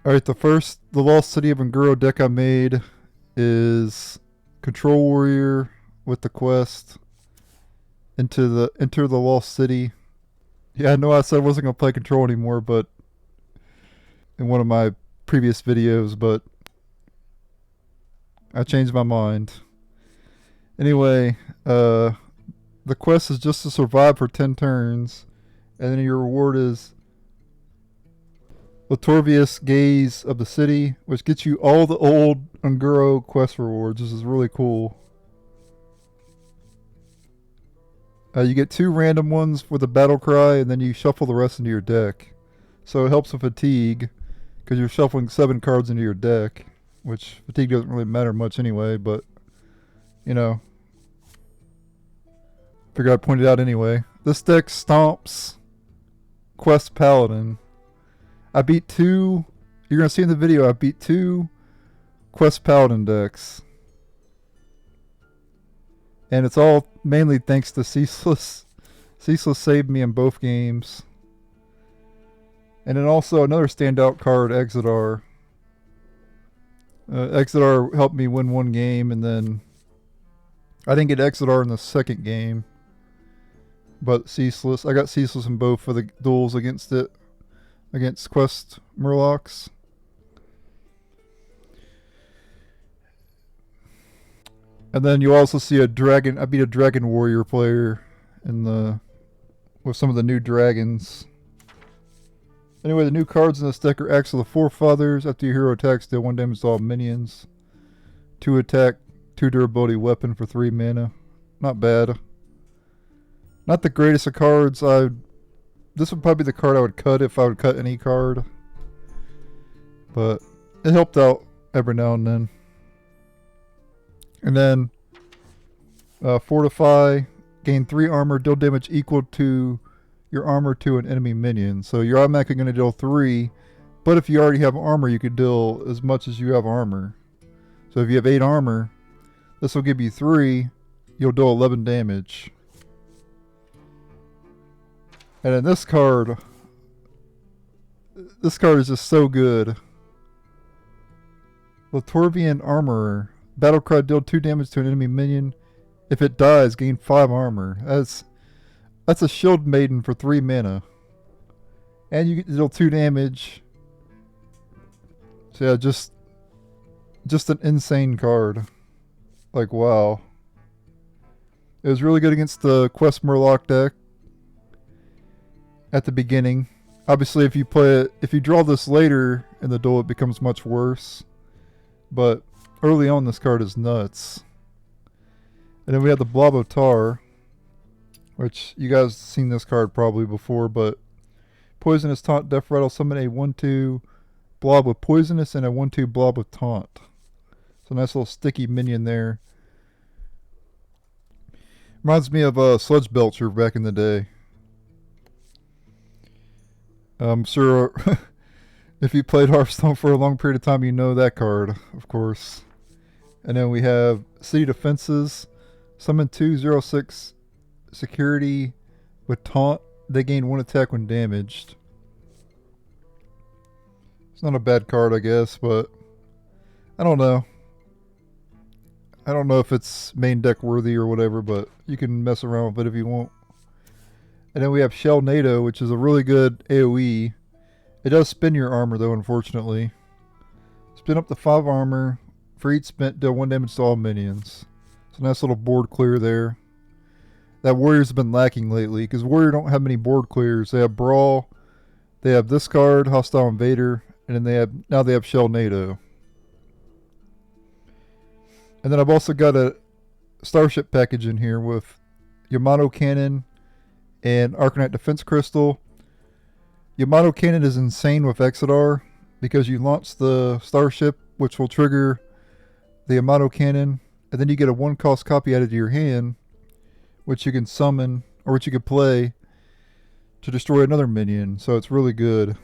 Alright, the Lost City of Nguro deck I made is Control Warrior with the quest enter the Lost City. Yeah, I know I said I wasn't gonna play Control anymore, but in one of my previous videos, but I changed my mind. Anyway, the quest is just to survive for 10 turns, and then your reward is Latorvius Gaze of the City, which gets you all the old Nguro quest rewards. This is really cool. You get 2 random ones with a battle cry, and then you shuffle the rest into your deck. So it helps with fatigue, because you're shuffling 7 cards into your deck, which fatigue doesn't really matter much anyway, but, you know, figured I'd point it out anyway. This deck stomps Quest Paladin. I beat 2, you're going to see in the video, I beat 2 Quest Paladin decks. And it's all mainly thanks to Ceaseless. Ceaseless saved me in both games. And then also another standout card, Exodar. Exodar helped me win 1 game, and then I didn't get Exodar in the second game. But Ceaseless, I got Ceaseless in both for the duels against it, against Quest Murlocs. And then you also see a dragon. I beat a dragon warrior player with some of the new dragons. Anyway, the new cards in this deck are actually the Forefathers. After your hero attacks, deal 1 damage to all minions. 2 attack, 2 durability weapon for 3 mana. Not bad. Not the greatest of cards. This would probably be the card I would cut if I would cut any card. But it helped out every now and then. And then Fortify, gain 3 armor, deal damage equal to your armor to an enemy minion. So you're automatically going to deal 3, but if you already have armor, you could deal as much as you have armor. So if you have 8 armor, this will give you 3, you'll deal 11 damage. And then this card is just so good. Latorvian Armorer. Battlecry, deal 2 damage to an enemy minion. If it dies, gain 5 armor. That's a shield maiden for 3 mana. And you get to deal 2 damage. So yeah, just an insane card. Like, wow. It was really good against the Quest Murloc deck at the beginning. Obviously, if you draw this later in the duel, it becomes much worse. But early on, this card is nuts. And then we have the Blob of Tar, which you guys have seen this card probably before, but Poisonous Taunt, Death Rattle, summon a 1/2 blob with Poisonous and a 1/2 blob with Taunt. So nice little sticky minion there. Reminds me of Sludge Belcher back in the day. I'm sure if you played Hearthstone for a long period of time, you know that card, of course. And then we have City Defenses. Summon 2/06 security with Taunt. They gain 1 attack when damaged. It's not a bad card, I guess, but I don't know. I don't know if it's main deck worthy or whatever, but you can mess around with it if you want. And then we have Shell NATO, which is a really good AoE. It does spin your armor though, unfortunately. Spin up to 5 armor. For each spent, deal 1 damage to all minions. So nice little board clear there. That Warrior's been lacking lately, because Warrior don't have many board clears. They have Brawl, they have this card, Hostile Invader, and then now they have Shell NATO. And then I've also got a Starship package in here with Yamato Cannon and Arcanite Defense Crystal. Yamato Cannon is insane with Exodar, because you launch the Starship, which will trigger the Yamato Cannon, and then you get a 1-cost copy added to your hand, which you can summon, or which you can play to destroy another minion. So it's really good.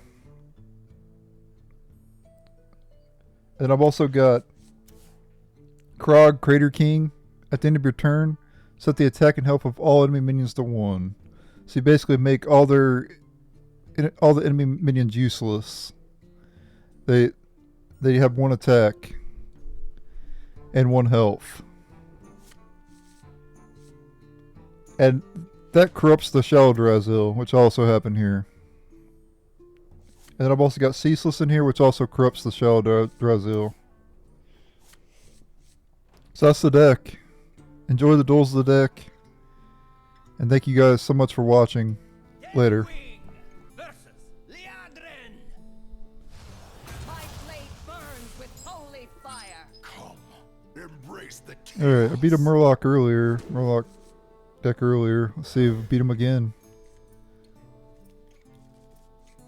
And I've also got Krog, Crater King. At the end of your turn, set the attack and health of all enemy minions to 1. So you basically make all the enemy minions useless. They have 1 attack and 1 health. And that corrupts the Shaldrazel, which also happened here. And then I've also got Ceaseless in here, which also corrupts the Shaldrazel. So that's the deck. Enjoy the duels of the deck. And thank you guys so much for watching. Later. Alright, I beat a Murloc earlier. Murloc deck earlier. Let's see if I beat him again.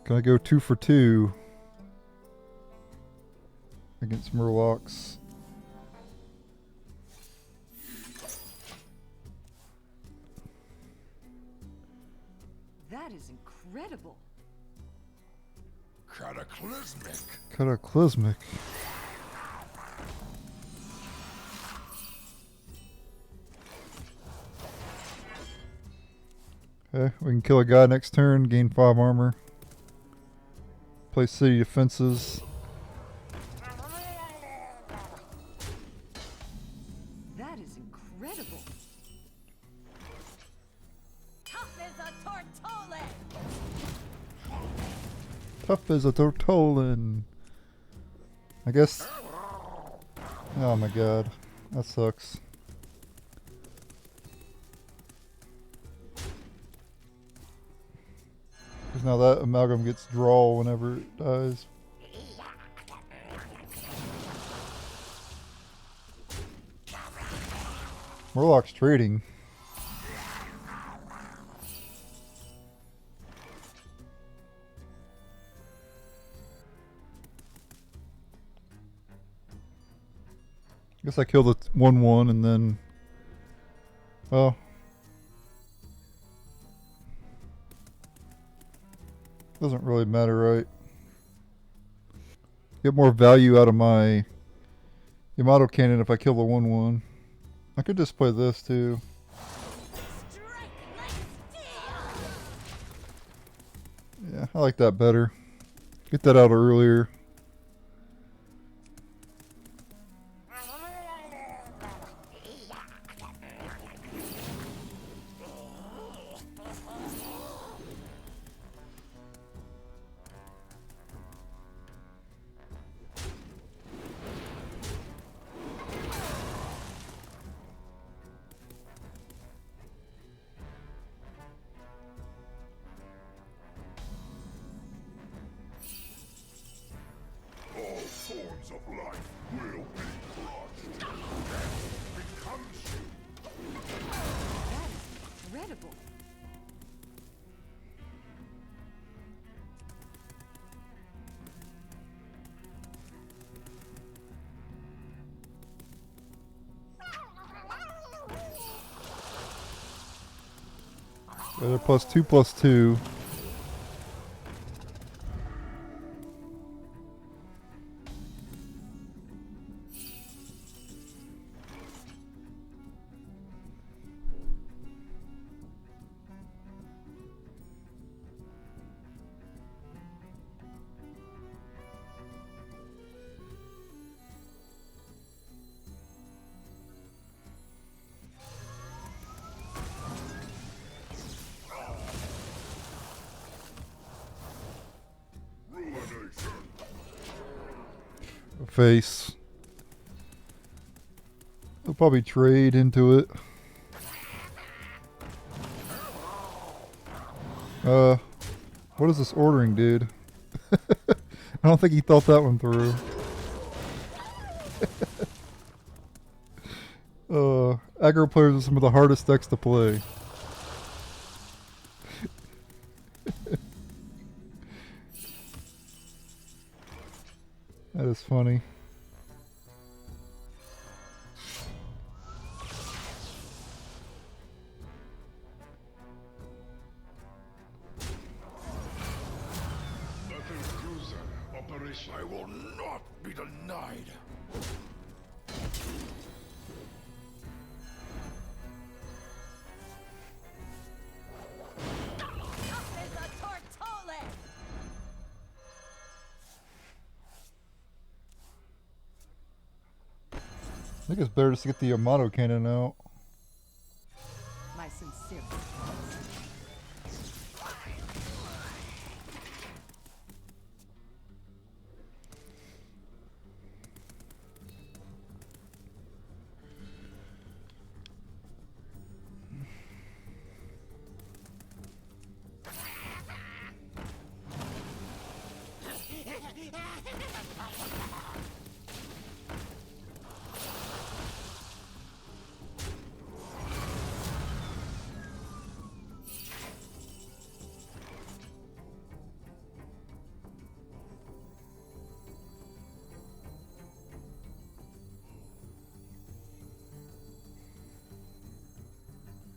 Can I go 2 for 2 against Murlocs? That is incredible. Cataclysmic. Cataclysmic. Okay, we can kill a guy next turn, gain 5 armor. Play city defenses. That is incredible. Tough as a tortolin. Tough as a tortolin. I guess. Oh my god, that sucks. Because now that amalgam gets draw whenever it dies. Murloc's trading. Guess I killed the 1/1 and then, well, doesn't really matter, right? Get more value out of my Yamato cannon if I kill the 1/1. I could just play this too. Yeah, I like that better. Get that out earlier. Forms of life will be crushed. Becomes you. That is incredible. They're +2/+2. Face. They'll probably trade into it. What is this ordering, dude? I don't think he thought that one through. Aggro players are some of the hardest decks to play. That is funny. I will not be denied. Tough as a tortolin. think it's better just to get the Yamato cannon out. My sincere.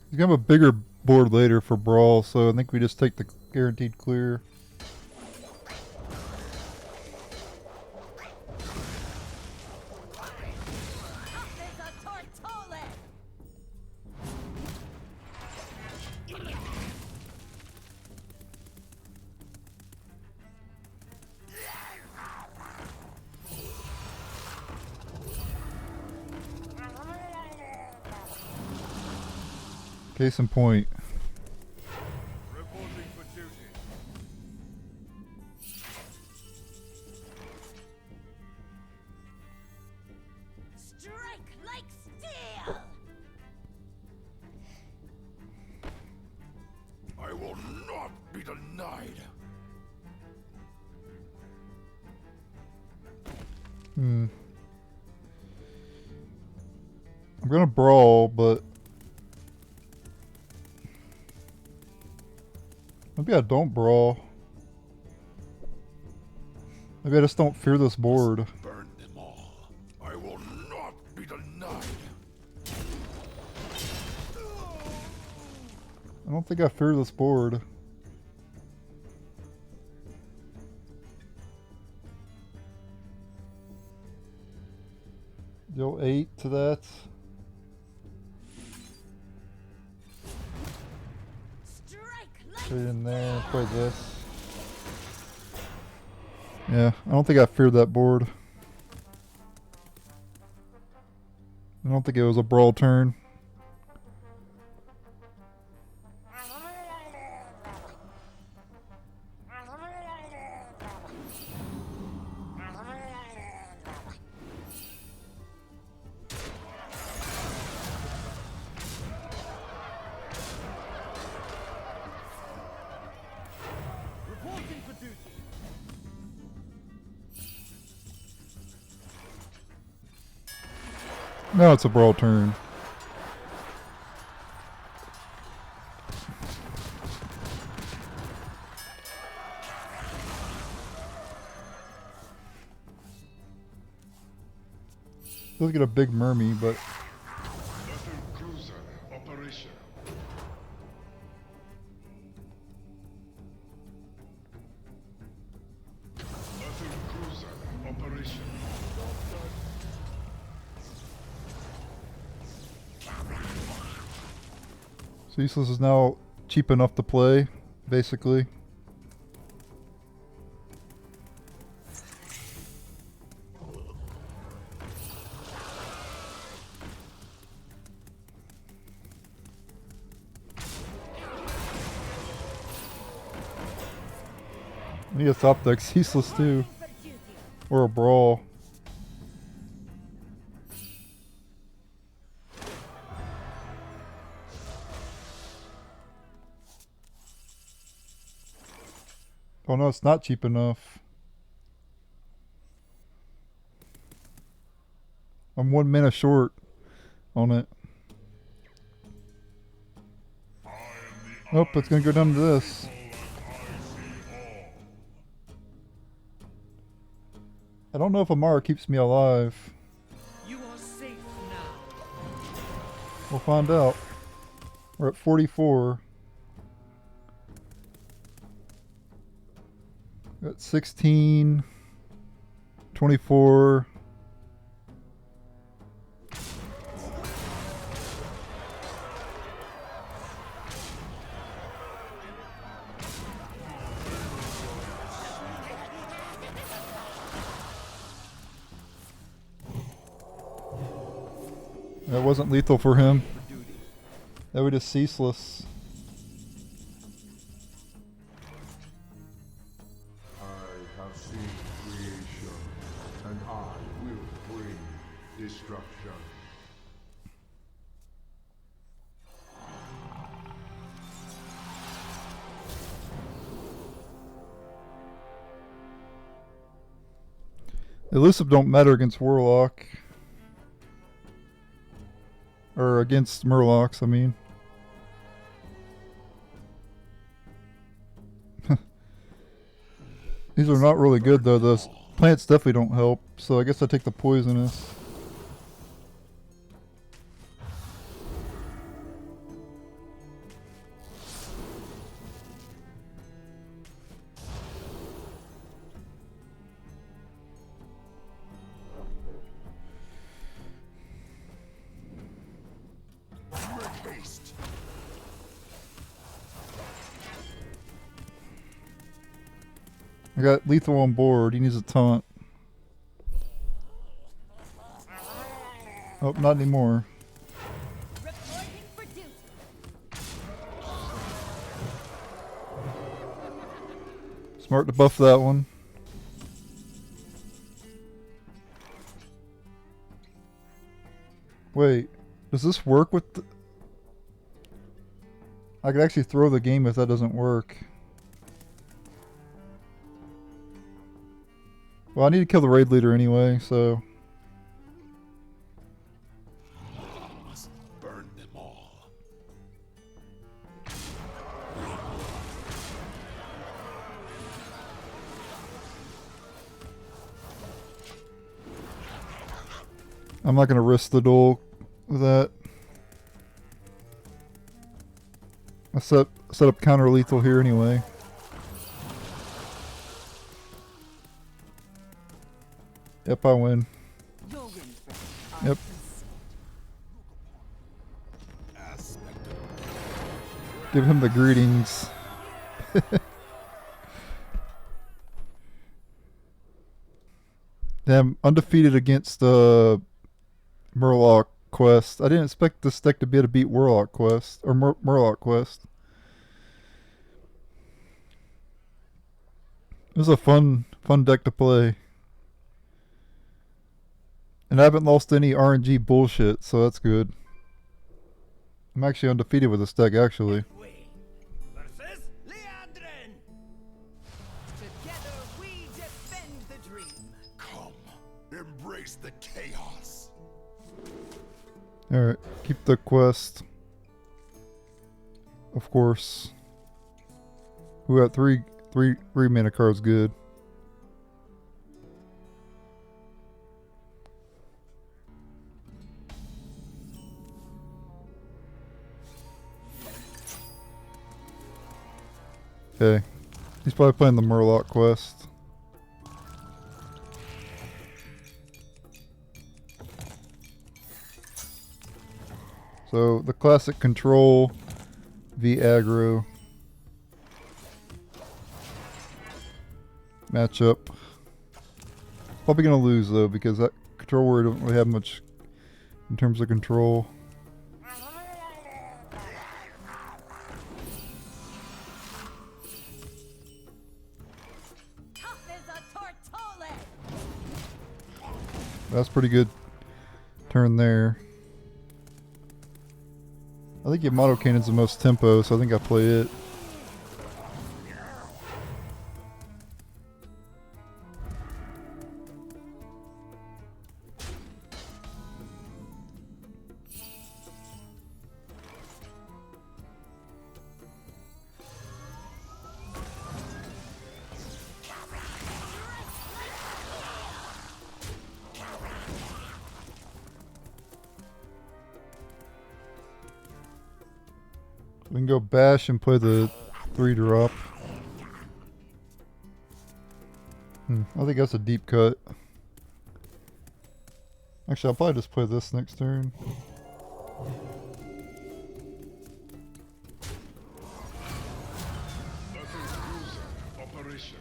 He's gonna have a bigger board later for Brawl, so I think we just take the guaranteed clear. Case in point. Reporting for duty. Strike like steel. I will not be denied. I'm gonna Brawl, but maybe I don't Brawl. Maybe I just don't fear this board. Burn them all. I will not be denied. I don't think I fear this board. Deal 8 to that. Put it in there and play this. Yeah, I don't think I feared that board. I don't think it was a Brawl turn. No, it's a Brawl turn. Does get a big Mermy, but Battle cruiser operation. Battle cruiser operation. Ceaseless is now cheap enough to play, basically. I need a top deck Ceaseless too. Or a Brawl. Oh no, it's not cheap enough. I'm 1 mana short on it. Nope, it's gonna go down to this. I don't know if Amara keeps me alive. You are safe now. We'll find out. We're at 44. Got 16, 24. That wasn't lethal for him. For duty. That was just ceaseless. I have seen creation, and I will bring destruction. Elusive don't matter against Warlock. Or against Murlocs, I mean. These are not really good though. The plants definitely don't help, so I guess I take the poisonous. Make haste. I got lethal on board. He needs a taunt. Oh, not anymore. Reporting for duty. Smart to buff that one. Wait, does this work with the... I could actually throw the game if that doesn't work. Well, I need to kill the raid leader anyway, so... Must burn them all. I'm not going to risk the duel with that. I set up counter lethal here anyway. Yep, I win. Your win, friend. Yep. Give him the greetings. Damn, undefeated against Murloc Quest. I didn't expect this deck to be able to beat Warlock Quest or Murloc Quest. It was a fun deck to play. And I haven't lost any RNG bullshit, so that's good. I'm actually undefeated with this deck, actually. We versus Leandrin. Together we defend the dream. Come, embrace the chaos. Alright, keep the quest. Of course. We got three mana cards good. Okay. He's probably playing the Murloc quest. So the classic control v aggro matchup. Probably gonna lose though because that control warrior don't really have much in terms of control. Tough as a tortole. That's pretty good turn there. I think Yamato Cannon's the most tempo, so I think I play it. We can go bash and play the 3-drop. I think that's a deep cut. Actually, I'll probably just play this next turn. Operation.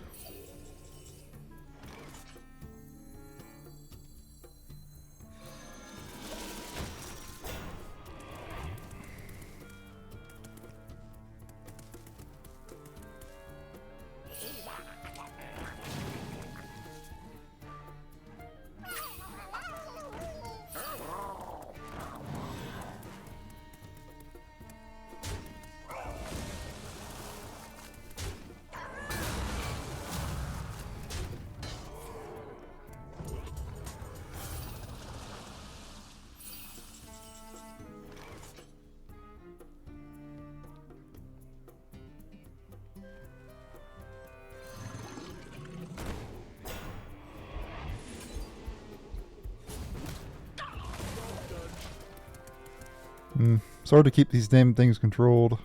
It's hard to keep these damn things controlled.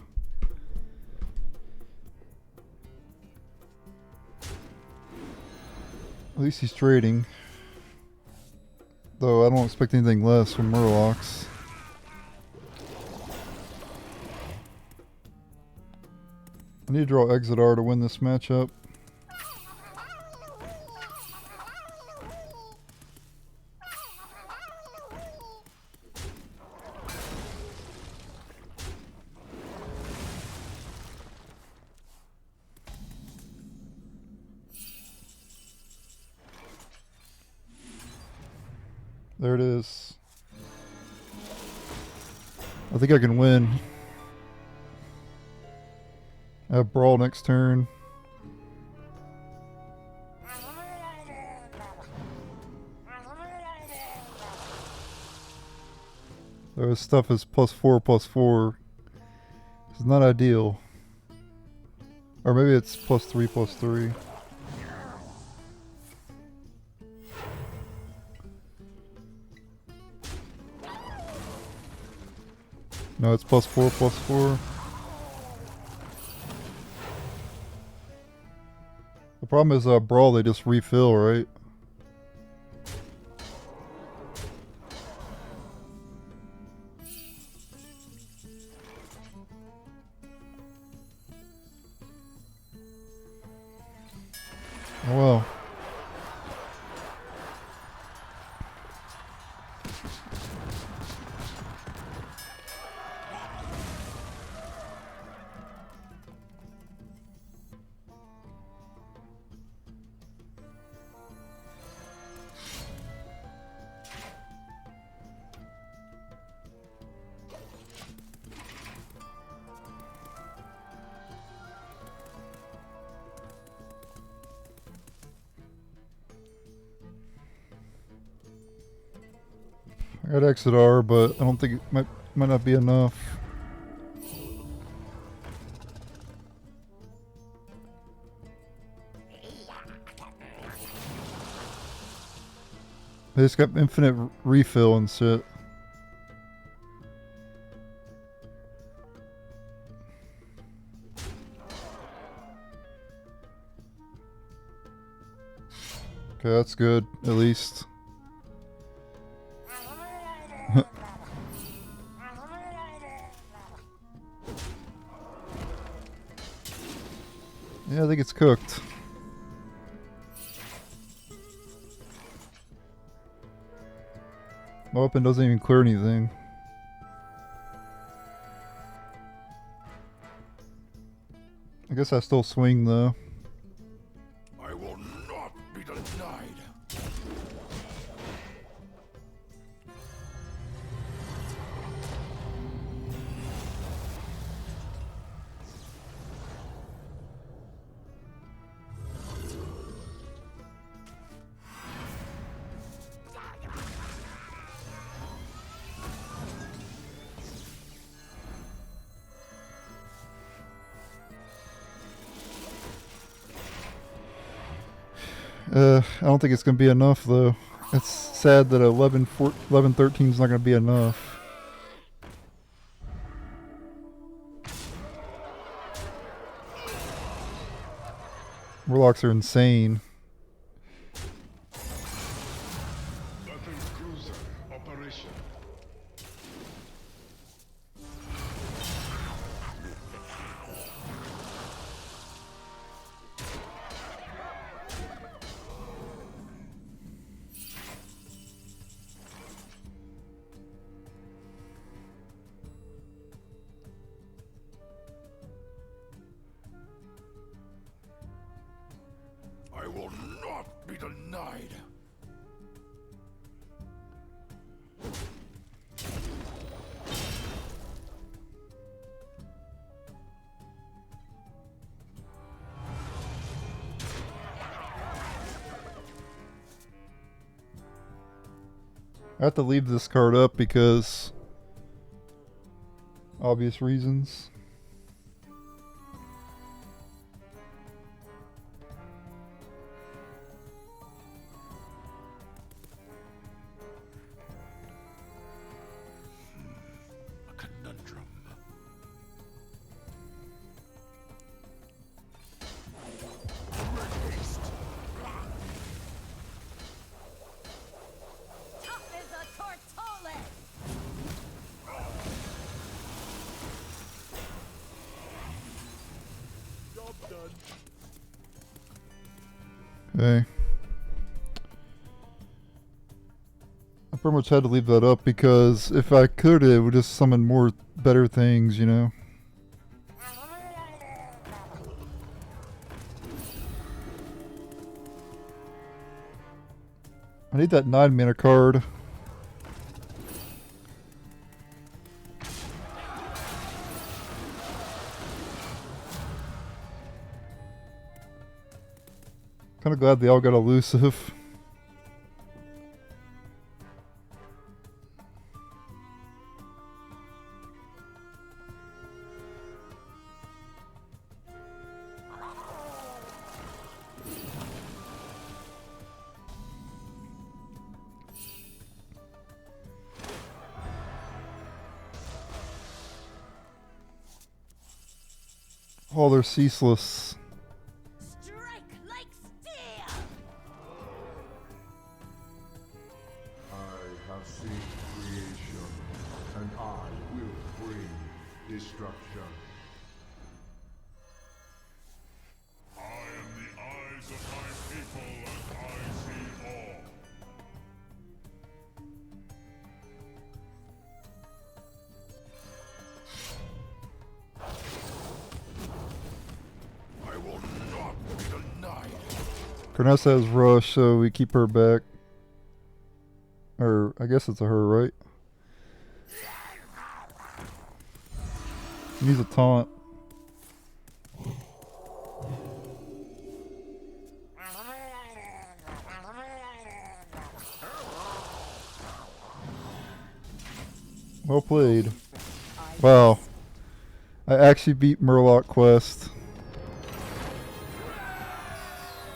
At least he's trading. Though I don't expect anything less from Murlocs. I need to draw Exodar to win this matchup. There it is. I think I can win. I have Brawl next turn. So his stuff is +4/+4. It's not ideal. Or maybe it's +3/+3. No, it's +4/+4. The problem is Brawl, they just refill, right? Oh well. I got Exodar, but I don't think it might not be enough. They just got infinite refill and shit. Okay, that's good, at least. Yeah, I think it's cooked. My weapon doesn't even clear anything. I guess I still swing though. I will not be denied. I don't think it's going to be enough though. It's sad that 11-13 is not going to be enough. Murlocs are insane. Cruiser operation. I will not be denied. I have to leave this card up because obvious reasons. A Okay. I pretty much had to leave that up because if I could, it would just summon more better things, you know? I need that 9 mana card. Kind of glad they all got elusive. Oh, they're ceaseless. Strike like steel. I have seen creation, and I will bring destruction. I am the eyes of my people, and I see all. I will not be denied. Carnessa has rush, so we keep her back. Or, I guess it's a her, right? Needs a taunt. Well played. Wow. I actually beat Murloc Quest.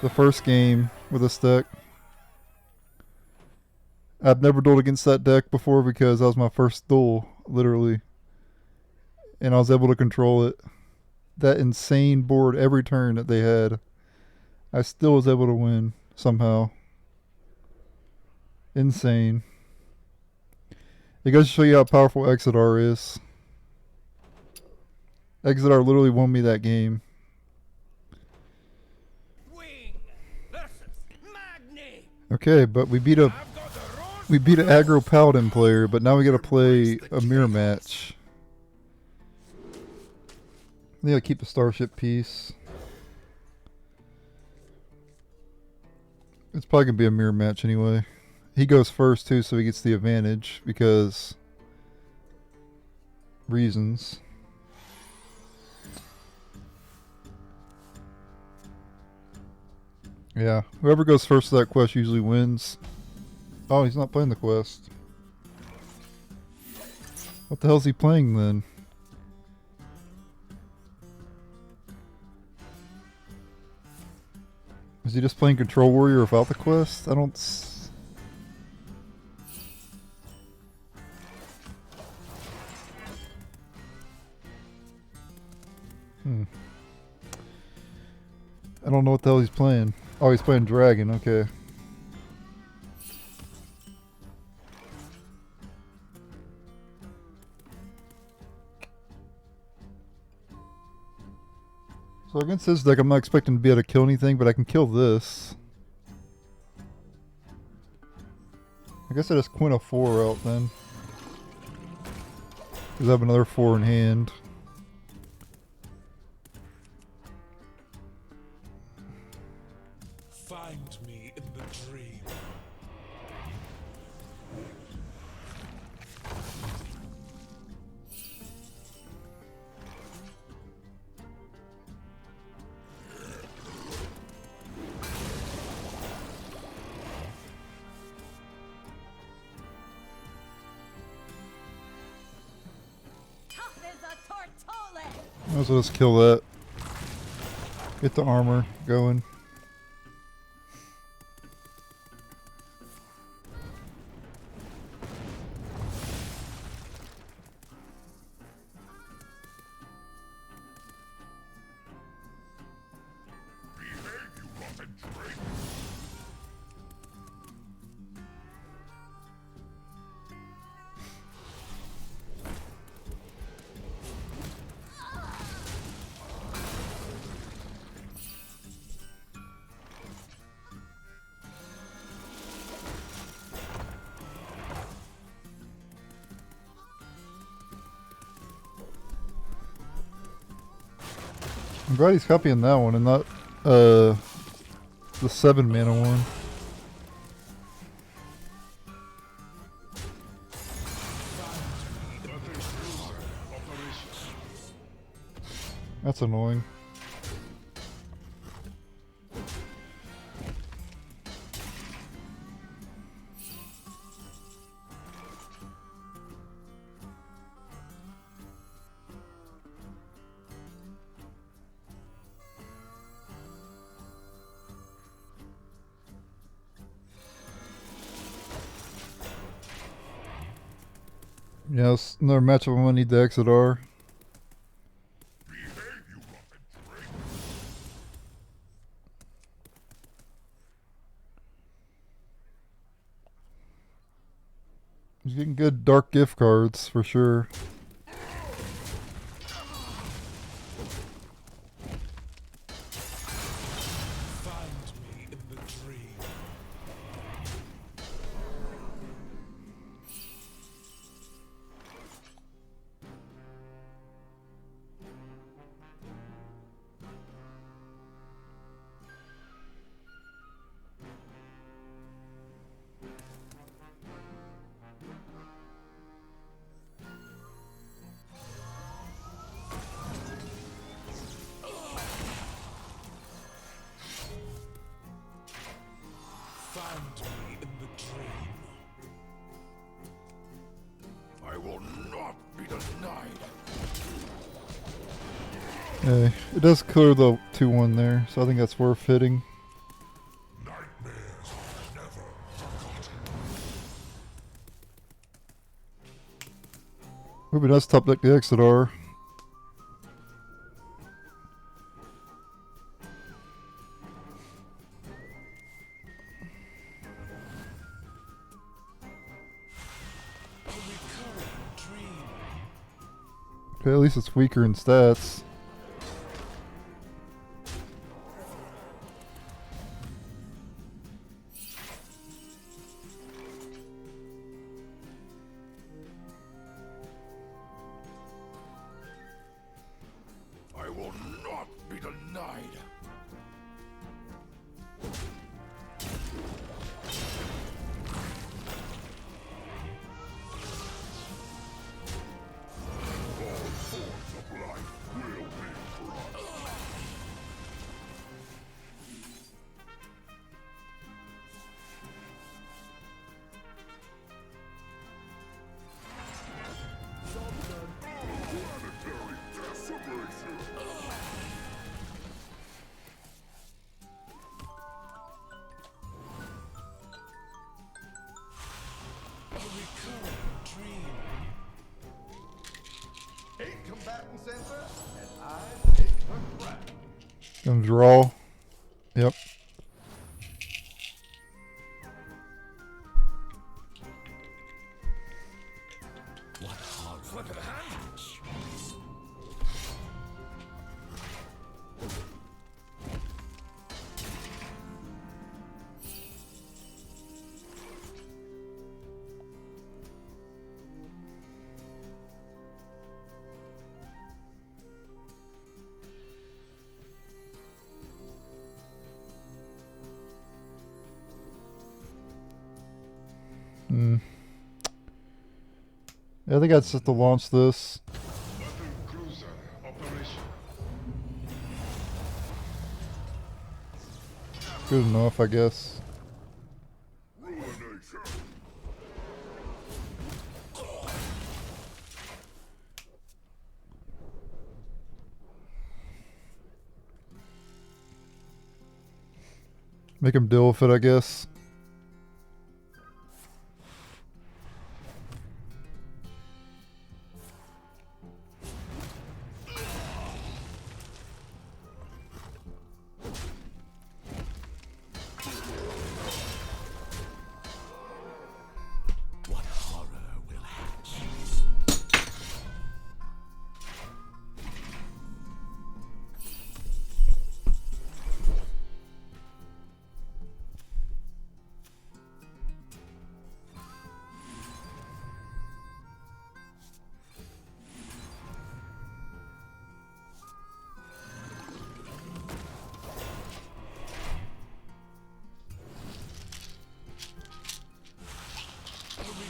The first game with this deck. I've never dueled against that deck before because that was my first duel, literally. And I was able to control it. That insane board every turn that they had. I still was able to win somehow. Insane. It goes to show you how powerful Exodar is. Exodar literally won me that game. Wing versus Magni. Okay, but we beat an aggro paladin player, but now we gotta play a mirror match. I think I'll keep the starship piece. It's probably gonna be a mirror match anyway. He goes first too, so he gets the advantage because reasons. Yeah, whoever goes first to that quest usually wins. Oh, he's not playing the quest. What the hell is he playing then? Is he just playing Control Warrior without the quest? I don't... I don't know what the hell he's playing. Oh, he's playing Dragon, okay. So against this deck, I'm not expecting to be able to kill anything, but I can kill this. I guess I just Quint a 4 out then. Because I have another 4 in hand. Find me in the dream. Tough as a tortole. Might as well just kill that. Get the armor going. Behave, you rotten drake. I'm glad he's copying that one and not the 7 mana one. That's annoying. Yes, another matchup I'm gonna need to exit R. He's getting good dark gift cards for sure. Find me in the dream. Find me in the dream. I will not be denied. Okay, it does clear the 2-1 there, so I think that's worth hitting. Nightmares are never forgotten. Would be nice to top deck the exit R. A recurring dream. Okay, at least it's weaker in stats. I will not be denied. All forms of life will be crushed. Planetary decimation. A recurring dream. 8 combatant center, and I take the crown. Gonna draw. Yep. What horror? Flip of the hand. Yeah, I think I'd set to launch this. Battle cruiser operation. Good enough, I guess. Ruination. Make him deal with it, I guess. What horror will hatch?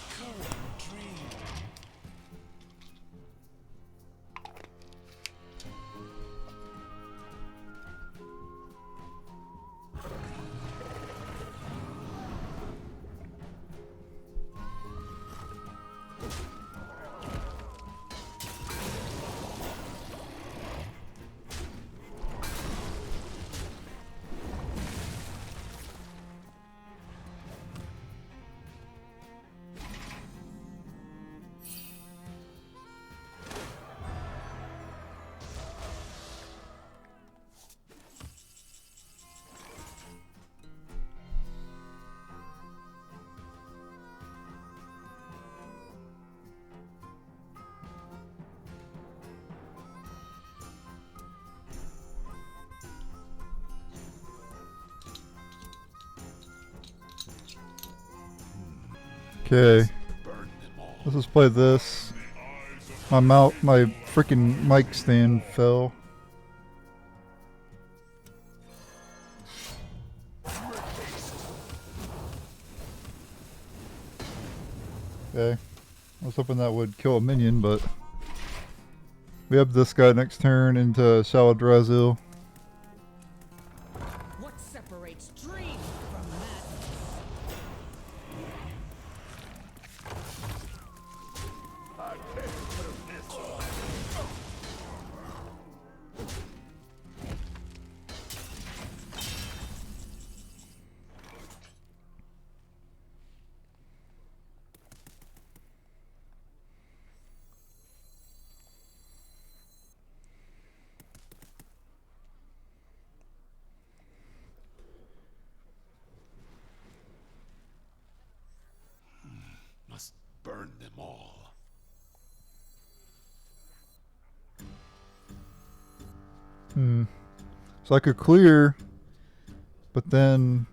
recurrent dream. Okay, Burn them all. let's just play this. My freaking mic stand fell. Okay, I was hoping that would kill a minion, but we have this guy next turn into Shaladrazil. What separates dream from madness? Must burn them all. So I could clear, but then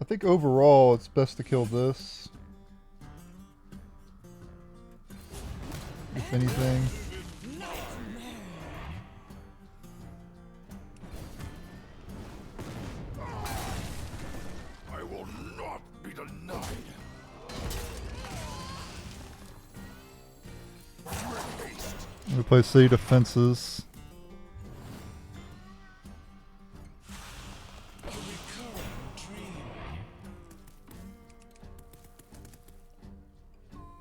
I think overall it's best to kill this. If anything. I will not be denied. We play city defenses. A recurrent dream.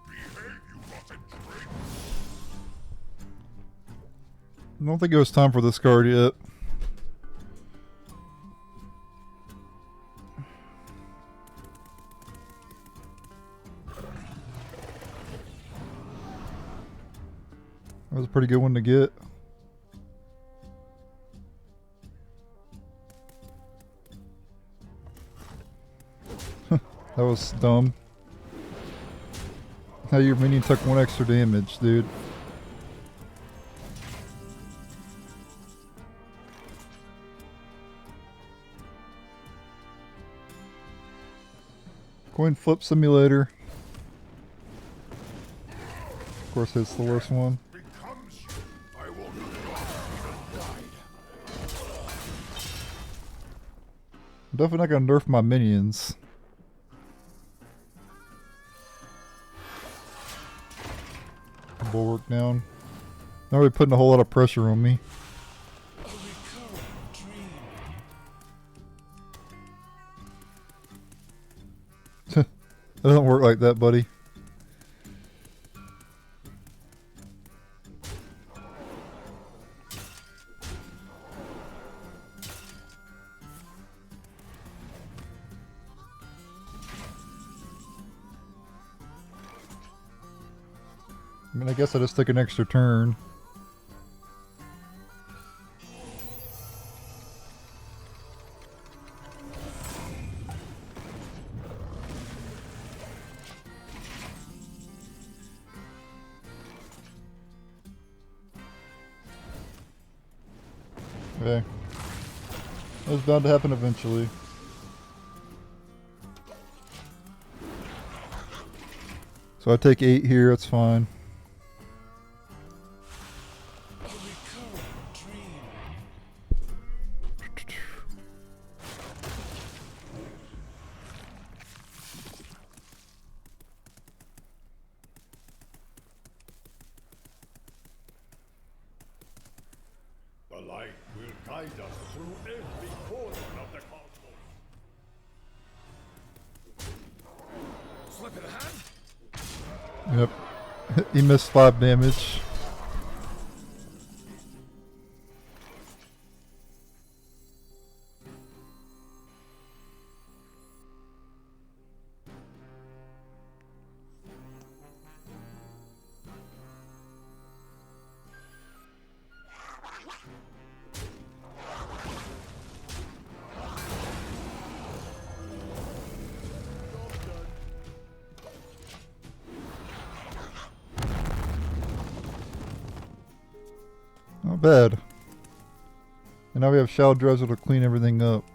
Behave, you rotten drink. I don't think it was time for this card yet. That was a pretty good one to get. That was dumb. Now your minion took 1 extra damage, dude. Coin flip simulator. Of course, it's the worst one. Becomes you. I will not be denied. I'm definitely not gonna nerf my minions. Bulwark down. Not really putting a whole lot of pressure on me. A recurrent dream. It doesn't work like that, buddy. I mean, I guess I just took an extra turn. Okay. That was bound to happen eventually. So I take 8 here, that's fine. A recurrent dream. light will guide us through every corner of the cosmos. Slip of the hand. Yep. He missed 5 damage. Not bad. And now we have Shadow Drizzle to clean everything up.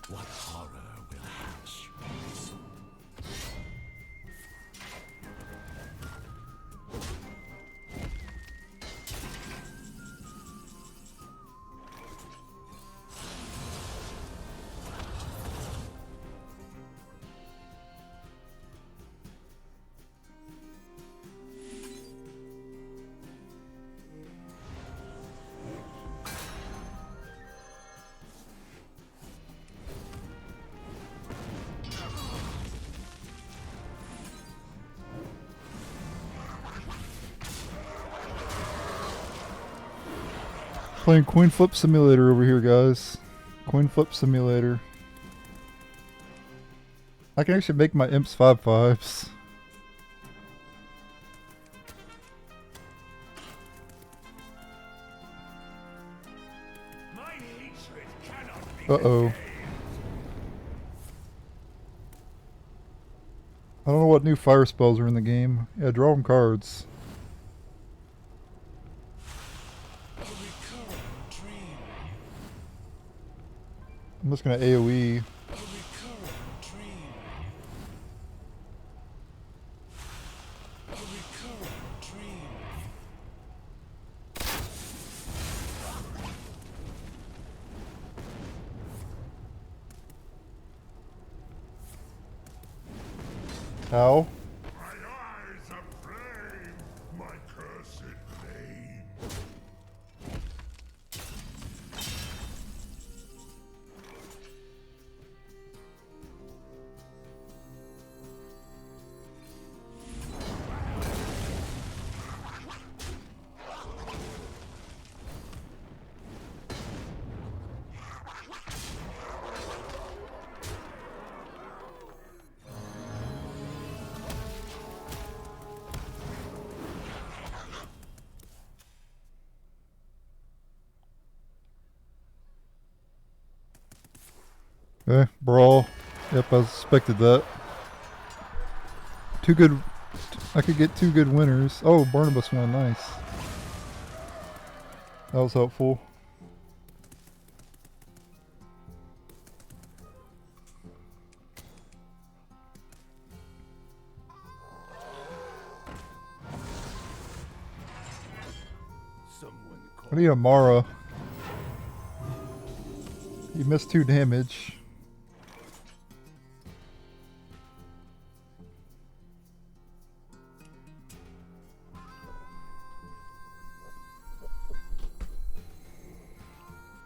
What horror will hatch? Playing Coin Flip Simulator over here, guys. Coin Flip Simulator. I can actually make my imps 5/5s. My hatred cannot be Uh-oh. contained. I don't know what new fire spells are in the game. Yeah, draw them cards. A recurrent dream. I'm just gonna AoE. A recurrent dream. A recurrent dream. Ow. My eyes of flame, my cursed name. Okay, brawl. Yep, I suspected that. Two good. I could get 2 good winners. Oh, Barnabas won. Nice. That was helpful. Someone I need a Mara. You missed 2 damage.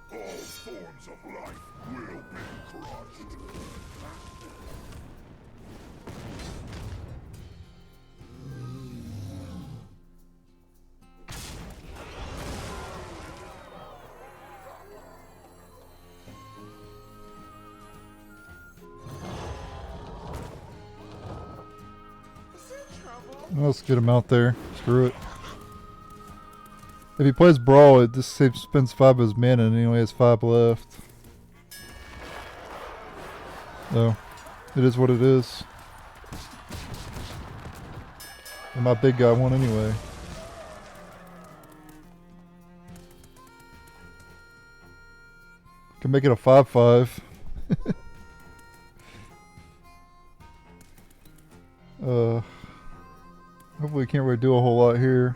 All forms of life will be crushed. Let's get him out there. Screw it. If he plays Brawl, it just spends 5 of his mana and he only has 5 left. So, it is what it is. And my big guy won anyway. Can make it a 5/5. Hopefully we can't really do a whole lot here.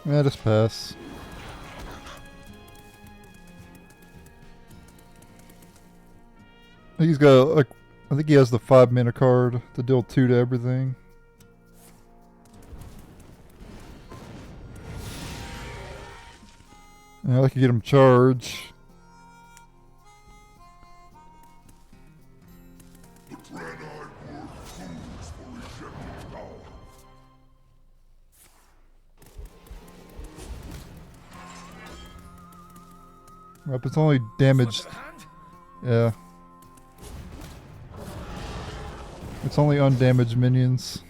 Yeah, just pass. I think he's got like, I think he has the 5 mana card to deal 2 to everything. Yeah, I could get him charge. The Dread-Eyed Word fools for rejecting power. Yep, it's only damaged. Yeah. It's only undamaged minions.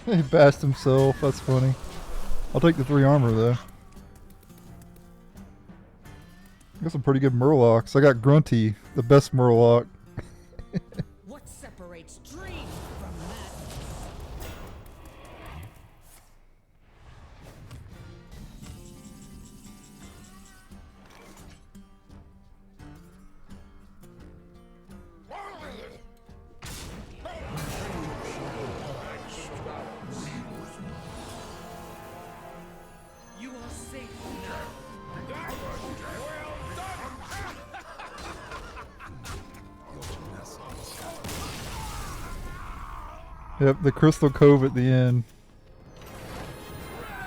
He bashed himself, that's funny. I'll take the 3 armor though. I got some pretty good Murlocs. I got Grunty, the best Murloc. What separates dream from madness? You are safe now. Yep, the Crystal Cove at the end.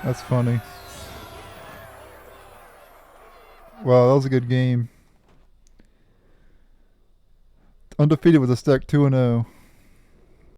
That's funny. Wow, that was a good game. Undefeated with a stack 2-0.